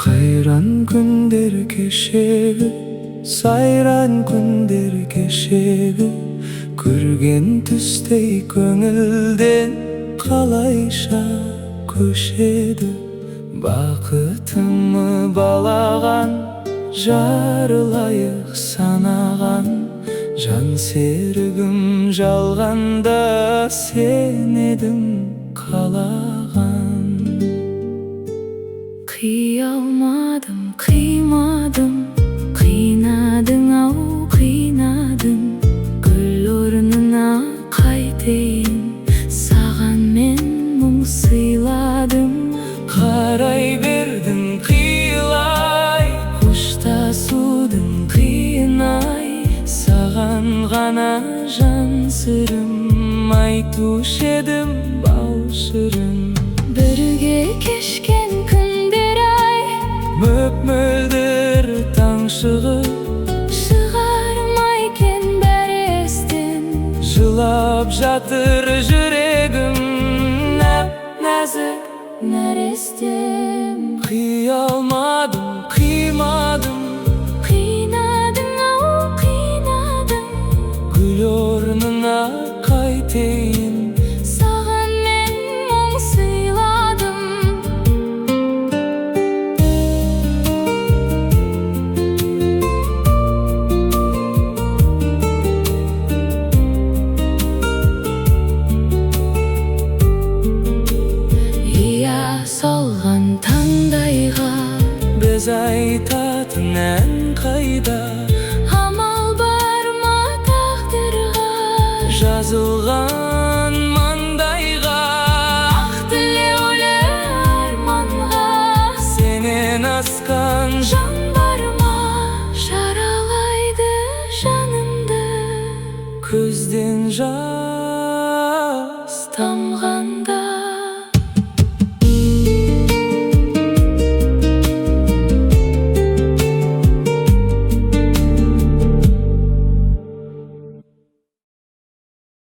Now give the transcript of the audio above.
Kayran günler keşevi, sayran günler keşevi, Көрген түстей көңілден қалайша көшеді. Бақытымы балаған, жарылайық санаған, жан серігім жалғанда сен едің қалаған. Қия алмадым, қимадым, қинадың-ау, қинадың. Гүл орнына қайтейін, саған мен мұң сыйладым. Қарай бердің қиылай, қоштасудың қиын-ай, саған ғана жан сырым айтушы едім бау шырын. Бірге кешкен күндер-ай, Мөп-мөлдір таң шығып, шығармай кен бәрі естен. жылап жатыр жүрегім, нәп-нәзік нәрестем. қия алмадым, қимадым, Қинадың-ау, қинадың. гүл орнына қайтейін, Саған мен мұң сыйладым. Ия солған таңдайға біз айтатын ән қайда? амал бар ма тағдырға? Жазылған маңдайға, Ақ тілеулі арманға сенен асқан жан бар ма? Жаралайды жанымды көзден жас